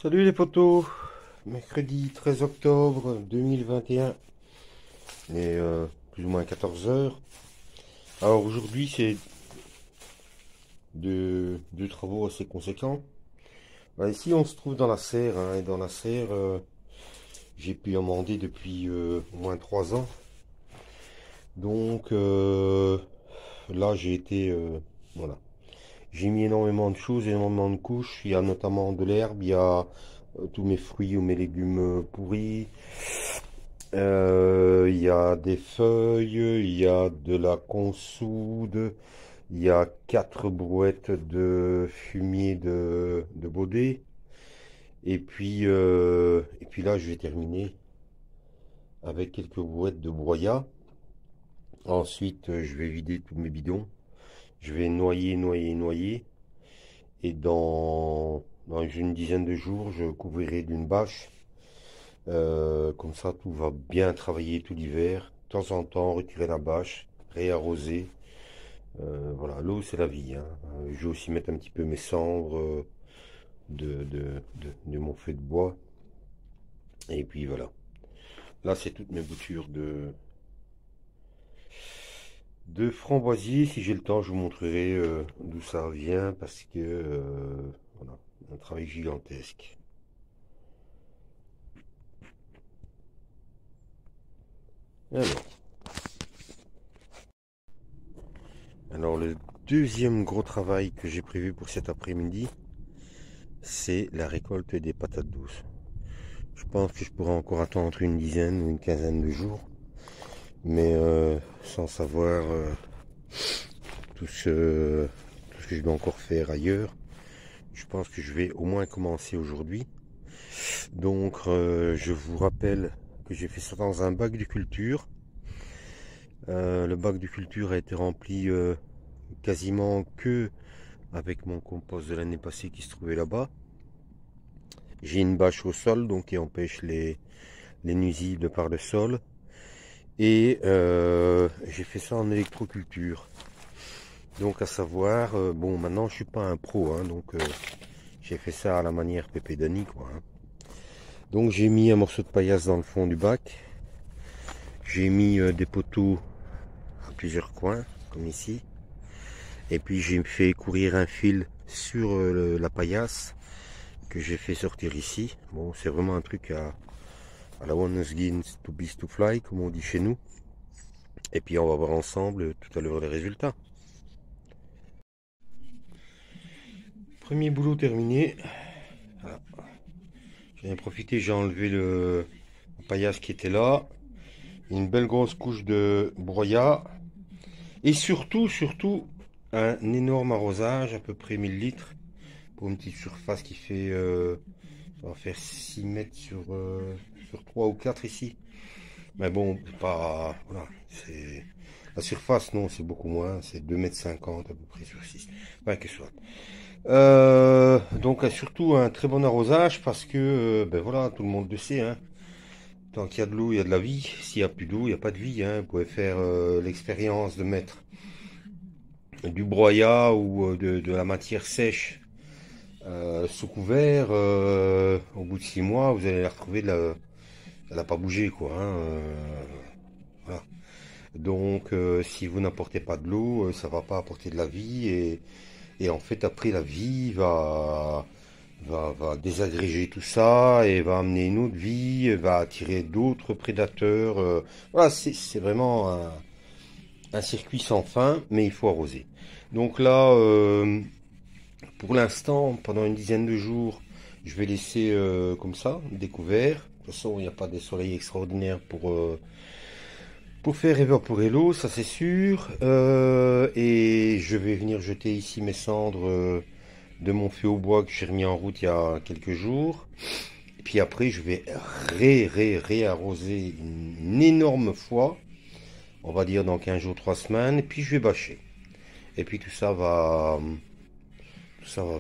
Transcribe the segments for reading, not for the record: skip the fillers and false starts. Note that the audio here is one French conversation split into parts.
Salut les potos, mercredi 13 octobre 2021, et plus ou moins 14 heures. Alors aujourd'hui c'est deux travaux assez conséquents. Bah, ici on se trouve dans la serre, hein, et dans la serre j'ai pu amender depuis au moins 3 ans. Donc là j'ai été, voilà, j'ai mis énormément de choses, énormément de couches. Il y a notamment de l'herbe, il y a tous mes fruits ou mes légumes pourris. Il y a des feuilles, il y a de la consoude, il y a 4 brouettes de fumier de Baudet. Et puis là, je vais terminer avec quelques brouettes de broyat. Ensuite, je vais vider tous mes bidons. Je vais noyer, noyer, noyer. Et dans une dizaine de jours, je couvrirai d'une bâche. Comme ça, tout va bien travailler tout l'hiver. De temps en temps, retirer la bâche, réarroser. Voilà, l'eau, c'est la vie, hein. Je vais aussi mettre un petit peu mes cendres de mon feu de bois. Et puis voilà. Là, c'est toutes mes boutures de framboisier. Si j'ai le temps, je vous montrerai d'où ça vient parce que voilà, un travail gigantesque. Alors le deuxième gros travail que j'ai prévu pour cet après-midi, c'est la récolte des patates douces. Je pense que je pourrais encore attendre une dizaine ou une quinzaine de jours, mais sans savoir tout ce que je dois encore faire ailleurs, je pense que je vais au moins commencer aujourd'hui. Donc je vous rappelle que j'ai fait ça dans un bac de culture. Le bac de culture a été rempli quasiment que avec mon compost de l'année passée qui se trouvait là-bas. J'ai une bâche au sol donc qui empêche les nuisibles par le sol. Et j'ai fait ça en électroculture. Donc à savoir, bon maintenant je suis pas un pro, hein, donc j'ai fait ça à la manière Pépé Dany, quoi, hein. Donc j'ai mis un morceau de paillasse dans le fond du bac. J'ai mis des poteaux à plusieurs coins, comme ici. Et puis j'ai fait courir un fil sur la paillasse que j'ai fait sortir ici. Bon, c'est vraiment un truc à la One Skins to Beast to Fly, comme on dit chez nous. Et puis on va voir ensemble tout à l'heure les résultats. Premier boulot terminé. Voilà. J'en ai profité, j'ai enlevé le paillasse qui était là. Une belle grosse couche de broyat. Et surtout, un énorme arrosage, à peu près 1000 litres. Pour une petite surface qui fait, ça va faire 6 mètres sur 3 ou 4 ici. Mais bon, c'est pas, voilà, c'est, la surface, non, c'est beaucoup moins, c'est 2,50 m à peu près sur 6. Enfin, que soit. Donc surtout un très bon arrosage parce que ben voilà, tout le monde le sait, hein. Tant qu'il y a de l'eau, il y a de la vie. S'il n'y a plus d'eau, il n'y a pas de vie, hein. Vous pouvez faire l'expérience de mettre du broyat ou de la matière sèche sous couvert. Au bout de 6 mois, vous allez la retrouver, elle n'a pas bougé, quoi, hein. Voilà. Donc si vous n'apportez pas de l'eau, ça va pas apporter de la vie et en fait après la vie va désagréger tout ça et va amener une autre vie, va attirer d'autres prédateurs. Voilà, c'est vraiment un circuit sans fin, mais il faut arroser. Donc là, pour l'instant, pendant une dizaine de jours, je vais laisser comme ça, découvert. De toute façon, il n'y a pas de soleil extraordinaire pour faire évaporer l'eau, ça c'est sûr. Et je vais venir jeter ici mes cendres de mon feu au bois que j'ai remis en route il y a quelques jours. Et puis après, je vais réarroser une énorme fois, on va dire dans 15 jours, 3 semaines, et puis je vais bâcher. Et puis tout ça va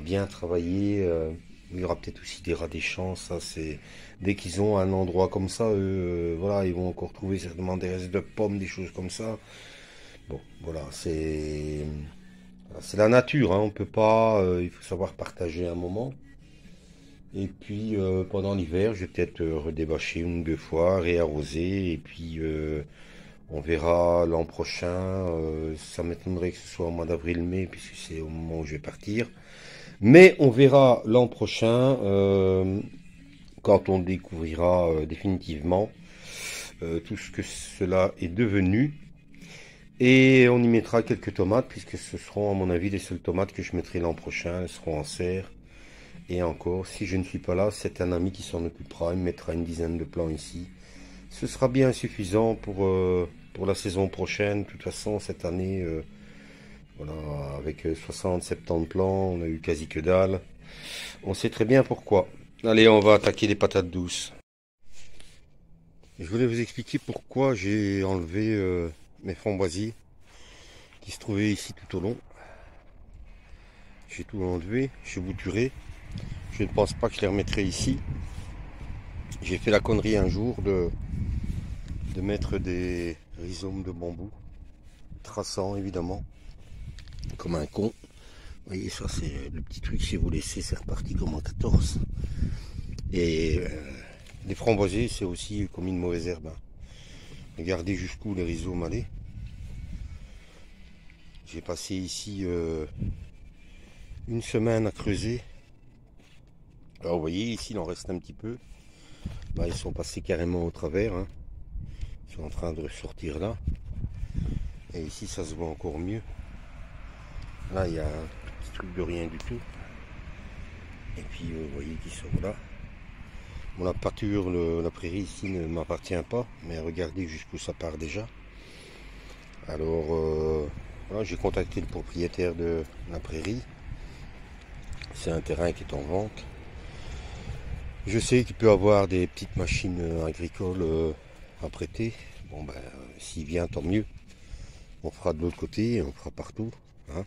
bien travailler. Il y aura peut-être aussi des rats des champs, ça c'est... Dès qu'ils ont un endroit comme ça, eux, voilà, ils vont encore trouver certainement des restes de pommes, des choses comme ça. Bon, voilà, c'est la nature, hein, on peut pas, il faut savoir partager un moment. Et puis pendant l'hiver, je vais peut-être redébâcher une ou deux fois, réarroser, et puis on verra l'an prochain. Ça m'étonnerait que ce soit au mois d'avril-mai, puisque c'est au moment où je vais partir. Mais on verra l'an prochain, quand on découvrira définitivement tout ce que cela est devenu. Et on y mettra quelques tomates, puisque ce seront à mon avis les seules tomates que je mettrai l'an prochain. Elles seront en serre. Et encore, si je ne suis pas là, c'est un ami qui s'en occupera. Il me mettra une dizaine de plants ici. Ce sera bien suffisant pour la saison prochaine. De toute façon, cette année, voilà, avec 60-70 plants, on a eu quasi que dalle. On sait très bien pourquoi. Allez, on va attaquer les patates douces. Je voulais vous expliquer pourquoi j'ai enlevé mes framboisiers qui se trouvaient ici tout au long. J'ai tout enlevé, j'ai bouturé. Je ne pense pas que je les remettrai ici. J'ai fait la connerie un jour de mettre des rhizomes de bambou, traçant évidemment, comme un con. Vous voyez, ça c'est le petit truc, si vous laissez, c'est reparti comme en 14. Et les framboisiers, c'est aussi comme une mauvaise herbe. Regardez jusqu'où les rhizomes allaient. J'ai passé ici une semaine à creuser. Alors vous voyez, ici il en reste un petit peu. Bah, ils sont passés carrément au travers. Hein. Ils sont en train de sortir là. Et ici ça se voit encore mieux. Là il y a un petit truc de rien du tout. Et puis vous voyez qu'ils sont là. Bon, la pâture, la prairie ici ne m'appartient pas. Mais regardez jusqu'où ça part déjà. Alors voilà, j'ai contacté le propriétaire de la prairie. C'est un terrain qui est en vente. Je sais qu'il peut avoir des petites machines agricoles à prêter. Bon ben, s'il vient, tant mieux. On fera de l'autre côté, on fera partout. Hein.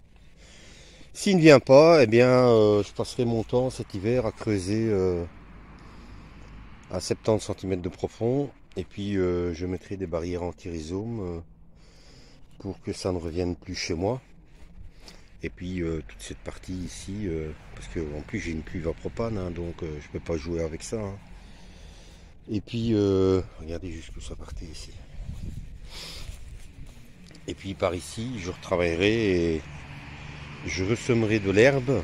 S'il ne vient pas, eh bien, je passerai mon temps cet hiver à creuser à 70 cm de profond. Et puis, je mettrai des barrières anti-rhizome pour que ça ne revienne plus chez moi. Et puis toute cette partie ici, parce que en plus j'ai une cuve à propane, hein, donc je peux pas jouer avec ça. Hein. Et puis regardez jusqu'où ça partait ici. Et puis par ici, je retravaillerai et je ressemerai de l'herbe.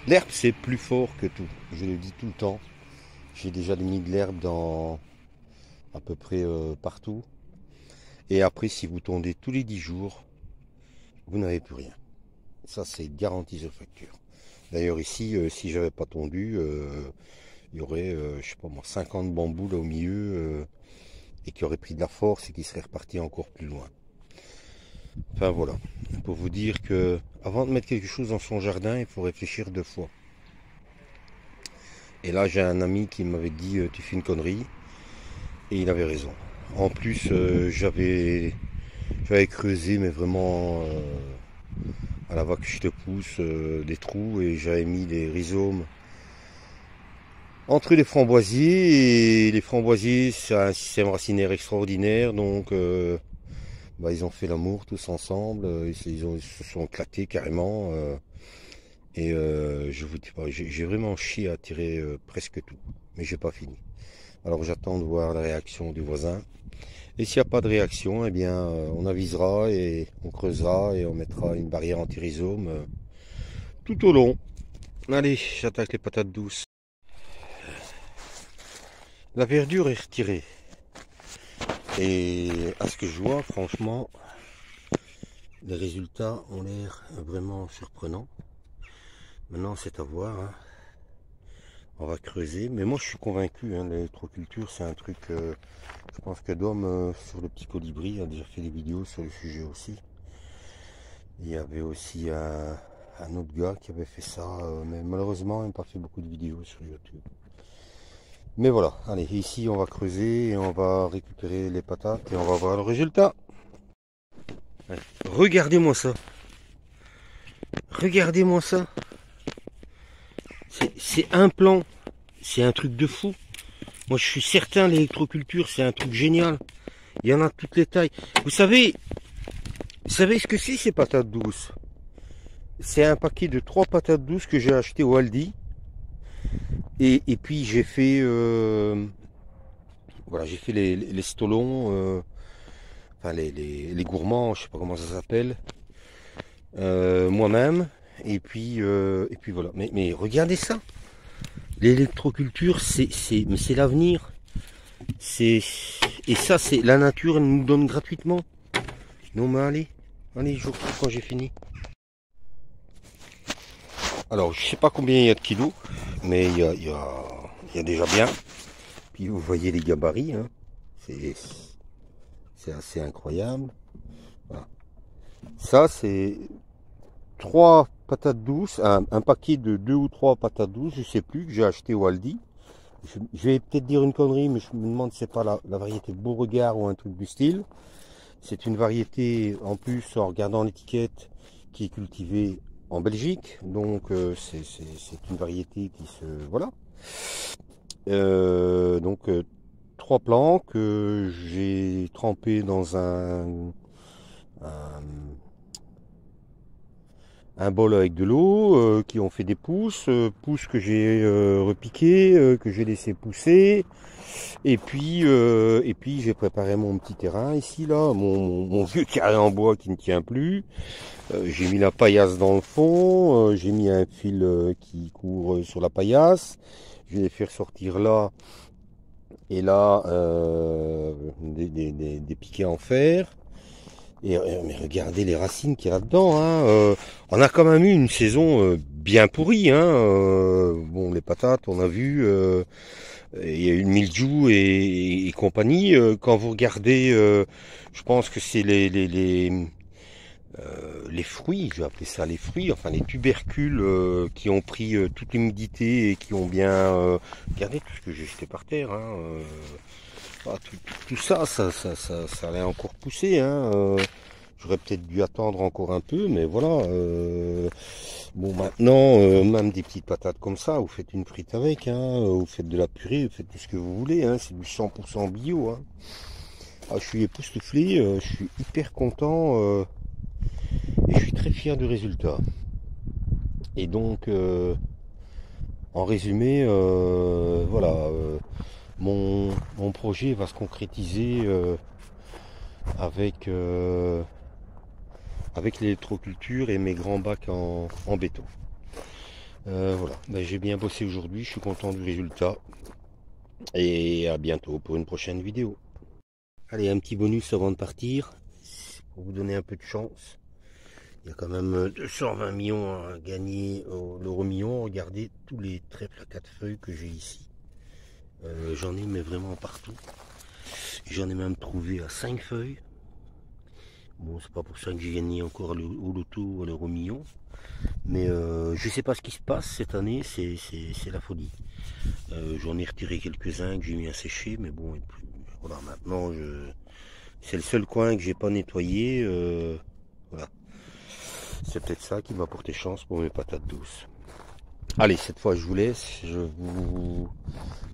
L'herbe c'est plus fort que tout, je le dis tout le temps. J'ai déjà mis de l'herbe dans à peu près partout. Et après, si vous tondez tous les 10 jours, vous n'avez plus rien. Ça, c'est garanti de facture. D'ailleurs, ici, si j'avais pas tondu, il y aurait, je sais pas moi, 50 bambous là au milieu et qui auraient pris de la force et qui seraient repartis encore plus loin. Enfin voilà, pour vous dire que avant de mettre quelque chose dans son jardin, il faut réfléchir 2 fois. Et là, j'ai un ami qui m'avait dit tu fais une connerie, et il avait raison. En plus, j'avais creusé, mais vraiment à la va que je te pousse des trous, et j'avais mis des rhizomes entre les framboisiers, et les framboisiers c'est un système racinaire extraordinaire, donc bah, ils ont fait l'amour tous ensemble, ils se sont éclatés carrément, et je vous dis pas, j'ai vraiment chié à tirer presque tout, mais j'ai pas fini. Alors j'attends de voir la réaction du voisin. Et s'il n'y a pas de réaction, eh bien, on avisera et on creusera et on mettra une barrière anti-rhizome tout au long. Allez, j'attaque les patates douces. La verdure est retirée. Et à ce que je vois, franchement, les résultats ont l'air vraiment surprenants. Maintenant, c'est à voir. Hein. On va creuser. Mais moi, je suis convaincu, hein, l'électroculture, c'est un truc... je pense que Dom, sur le petit colibri, a déjà fait des vidéos sur le sujet aussi. Il y avait aussi un autre gars qui avait fait ça, mais malheureusement, il n'a pas fait beaucoup de vidéos sur YouTube. Mais voilà, allez, ici, on va creuser et on va récupérer les patates et on va voir le résultat. Ouais. Regardez-moi ça. Regardez-moi ça. C'est un plan. C'est un truc de fou. Moi, je suis certain, l'électroculture, c'est un truc génial. Il y en a de toutes les tailles. Vous savez ce que c'est, ces patates douces? C'est un paquet de 3 patates douces que j'ai acheté au Aldi. Et puis j'ai fait, voilà, j'ai fait les stolons, enfin les gourmands, je sais pas comment ça s'appelle, moi-même. Et puis voilà. Mais regardez ça, l'électroculture, mais c'est l'avenir. C'est et ça, c'est la nature, elle nous donne gratuitement. Non mais allez, je retrouve quand j'ai fini. Alors, je sais pas combien il y a de kilos, mais il y a déjà bien. Puis vous voyez les gabarits, hein. C'est assez incroyable. Voilà. Ça, c'est 3 patates douces, un paquet de 2 ou 3 patates douces, je sais plus, que j'ai acheté au Aldi. Je vais peut-être dire une connerie, mais je me demande si c'est pas la variété Beauregard ou un truc du style. C'est une variété, en plus, en regardant l'étiquette, qui est cultivée en Belgique. Donc, c'est une variété qui se... Voilà. Donc, 3 plants que j'ai trempés dans un, un bol avec de l'eau, qui ont fait des pousses que j'ai repiquées, que j'ai laissé pousser. Et puis j'ai préparé mon petit terrain ici, là, mon vieux carré en bois qui ne tient plus. J'ai mis la paillasse dans le fond, j'ai mis un fil qui court sur la paillasse. Je vais les faire sortir là et là des piquets en fer. Mais regardez les racines qu'il y a là-dedans, hein. On a quand même eu une saison bien pourrie, hein. Bon, les patates, on a vu, il y a eu le mildiou et compagnie. Quand vous regardez, je pense que c'est les fruits, je vais appeler ça les fruits, enfin les tubercules qui ont pris toute l'humidité et qui ont bien... regardez tout ce que j'ai jeté par terre, hein. Tout ça, ça allait encore pousser, hein. J'aurais peut-être dû attendre encore un peu, mais voilà. Bon, maintenant, même des petites patates comme ça, vous faites une frite avec, hein. Vous faites de la purée, vous faites tout ce que vous voulez, hein. C'est du 100% bio, hein. Ah, je suis époustouflé, je suis hyper content et je suis très fier du résultat. Et donc, en résumé, voilà, mon projet va se concrétiser avec, avec l'électroculture et mes grands bacs en béton. Voilà, ben, j'ai bien bossé aujourd'hui, je suis content du résultat. Et à bientôt pour une prochaine vidéo. Allez, un petit bonus avant de partir, pour vous donner un peu de chance. Il y a quand même 220 millions à gagner au l'euro million. Regardez tous les trèfles à 4 feuilles que j'ai ici. J'en ai mais vraiment partout. J'en ai même trouvé à 5 feuilles. Bon, c'est pas pour ça que j'ai gagné encore au loto ou à l'euro million. Mais je sais pas ce qui se passe cette année, c'est la folie. J'en ai retiré quelques-uns que j'ai mis à sécher, mais bon, voilà, maintenant c'est le seul coin que j'ai pas nettoyé. Voilà. C'est peut-être ça qui m'a porté chance pour mes patates douces. Allez, cette fois je vous laisse. Je vous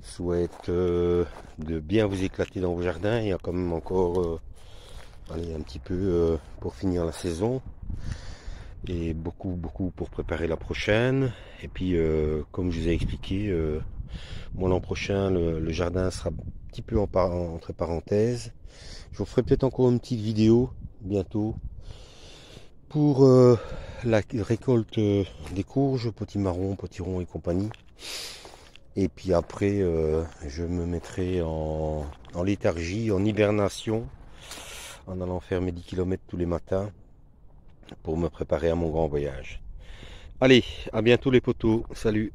souhaite de bien vous éclater dans vos jardins. Il y a quand même encore allez, un petit peu pour finir la saison. Et beaucoup pour préparer la prochaine. Et puis comme je vous ai expliqué, moi l'an prochain le jardin sera un petit peu entre parenthèses. Je vous ferai peut-être encore une petite vidéo bientôt pour la récolte des courges, potimarron, potiron et compagnie. Et puis après je me mettrai en léthargie, en hibernation, en allant faire mes 10 km tous les matins pour me préparer à mon grand voyage. Allez, à bientôt les potos, salut!